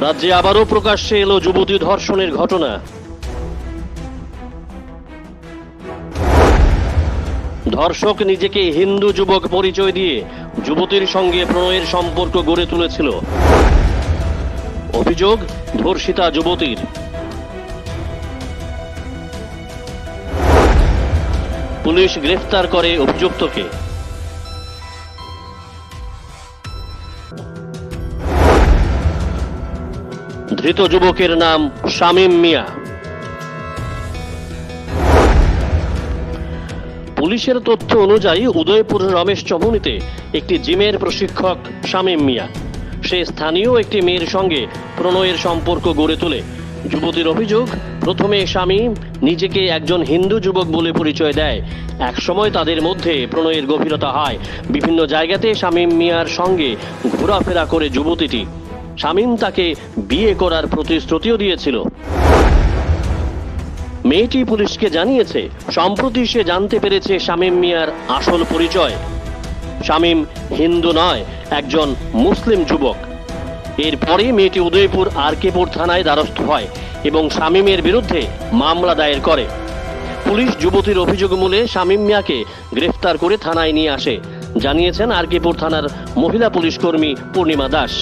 রাজ্যে আবারও প্রকাশ্যে এলো যুবতী ধর্ষণের ঘটনা। ধর্ষক নিজেকে হিন্দু যুবক পরিচয় দিয়ে যুবতীর সঙ্গে প্রণয়ের সম্পর্ক গড়ে তুলেছিল। অভিযোগ ধর্ষিতা যুবতীর। পুলিশ গ্রেফতার করে অভিযুক্তকে। ধৃত যুবকের নাম শামীম মিয়া। পুলিশের তথ্য অনুযায়ী উদয়পুর রমেশ চমুনিতে একটি জিমের প্রশিক্ষক শামীম মিয়া সে স্থানীয় একটি মেয়ের সঙ্গে প্রণয়ের সম্পর্ক গড়ে তোলে। যুবতীর অভিযোগ, প্রথমে শামীম নিজেকে একজন হিন্দু যুবক বলে পরিচয় দেয়। একসময় তাদের মধ্যে প্রণয়ের গভীরতা হয়। বিভিন্ন জায়গাতে শামীম মিয়ার সঙ্গে ঘোরাফেরা করে যুবতীটি। শামীম তাকে বিয়ে করার প্রতিশ্রুতিও দিয়েছিল। মেয়েটি পুলিশকে জানিয়েছে, সম্প্রতি সে জানতে পেরেছে শামীম মিয়ার আসল পরিচয়। শামীম হিন্দু নয়, একজন মুসলিম যুবক। এরপরে মেয়েটি উদয়পুর আরকেপুর থানায় দ্বারস্থ হয় এবং শামীমের বিরুদ্ধে মামলা দায়ের করে। পুলিশ যুবতীর অভিযোগ মূলে শামীম মিয়াকে গ্রেফতার করে থানায় নিয়ে আসে, জানিয়েছেন আরকেপুর থানার মহিলা পুলিশ কর্মী পূর্ণিমা দাস।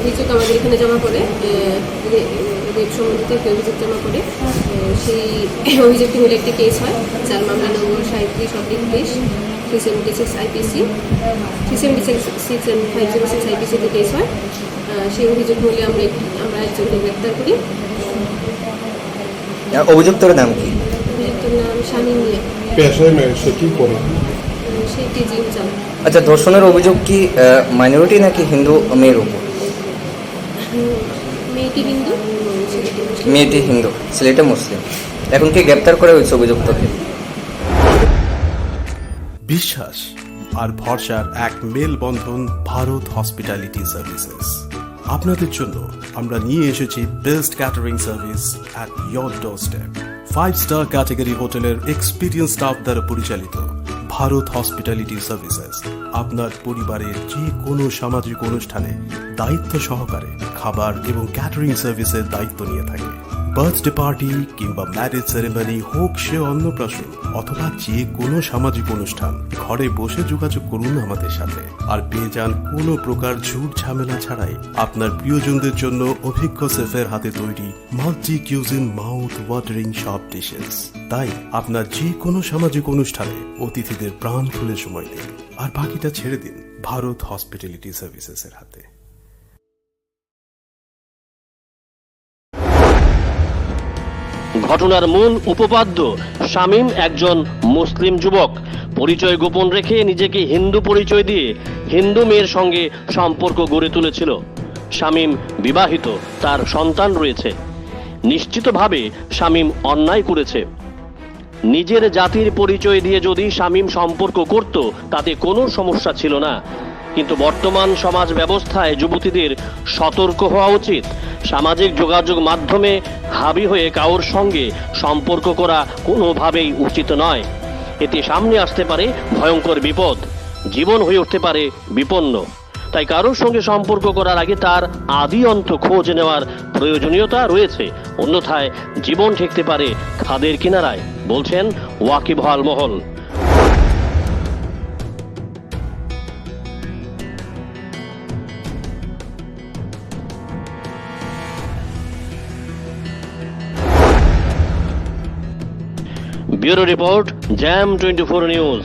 অভিযোগ আমাদের এখানে জমা করে রেপ সম্বন্ধিত একটি অভিযোগ জমা করে সেই অভিযোগটি মিলে একটি কেস হয়, যার মামলা নম্বর 37/20 376 IPC 376/506 IPC-তে কেস হয়। সেই অভিযোগ মিলে আমরা একজনকে গ্রেপ্তার করি। অভিযুক্তের নাম কি? অভিযুক্তের নাম শামীম মিয়া। সে কি করে? সে একটি জিম চালক। আচ্ছা, ধর্ষণের অভিযোগ কি মাইনরিটি নাকি হিন্দু মেয়ের উপর? মেয়েটি হিন্দু, ছেলেটা মুসলিম। এখন কি গ্রেপ্তার করা হয়েছে অভিযুক্তকে? বিশ্বাস আর ভরসার এক মেলবন্ধন ভারত হসপিটালিটি সার্ভিসেস। আপনাদের জন্য আমরা নিয়ে এসেছি best catering service at your doorstep. 5-স্টার ক্যাটাগরি হোটেলের এক্সপিরিয়েন্স স্টাফ দ্বারা পরিচালিত ভারত হসপিটালিটি সার্ভিসেস আপনার পরিবারের যে কোনো সামাজিক অনুষ্ঠানে দায়িত্ব সহকারে খাবার এবং ক্যাটারিং সার্ভিসের দায়িত্ব নিয়ে থাকে। বার্থডে পার্টি কিংবা ম্যারেজ সেরেমনি হোক সে অন্নপ্রাশন অথবা যে কোনো সামাজিক অনুষ্ঠান, ঘরে বসে যোগাযোগ করুন আমাদের সাথে আর পেয়ে যান কোনো প্রকার ঝুট ঝামেলা ছাড়াই আপনার প্রিয়জনদের জন্য অভিজ্ঞ শেফের হাতে তৈরি মাল্টি কিউজিন মাউথ ওয়াটারিং সব ডিশেস। তাই আপনার যে কোনো সামাজিক অনুষ্ঠানে অতিথিদের প্রাণ খুলে সময় দিন আর বাকিটা ছেড়ে দিন ভারত হসপিটালিটি সার্ভিসেসের হাতে। ঘটনার মূল উপপাদ্য, শামীম একজন মুসলিম যুবক। পরিচয় গোপন রেখে নিজেকে হিন্দু পরিচয় দিয়ে হিন্দু মেয়ের সঙ্গে সম্পর্ক গড়ে তুলেছিল। শামীম বিবাহিত, তার সন্তান রয়েছে। নিশ্চিতভাবে শামীম অন্যায় করেছে। নিজের জাতির পরিচয় দিয়ে যদি শামীম সম্পর্ক করত তাতে কোনো সমস্যা ছিল না, কিন্তু বর্তমান সমাজ ব্যবস্থায় যুবতীদের সতর্ক হওয়া উচিত। সামাজিক যোগাযোগ মাধ্যমে হাবি হয়ে কারোর সঙ্গে সম্পর্ক করা কোনোভাবেই উচিত নয়। এতে সামনে আসতে পারে ভয়ঙ্কর বিপদ, জীবন হয়ে উঠতে পারে বিপন্ন। তাই কারোর সঙ্গে সম্পর্ক করার আগে তার আদি অন্ত খোঁজ নেওয়ার প্রয়োজনীয়তা রয়েছে, অন্যথায় জীবন ঠেকতে পারে খাদের কিনারায়, বলছেন ওয়াকিবহাল মহল। Bureau report, jam 24 news.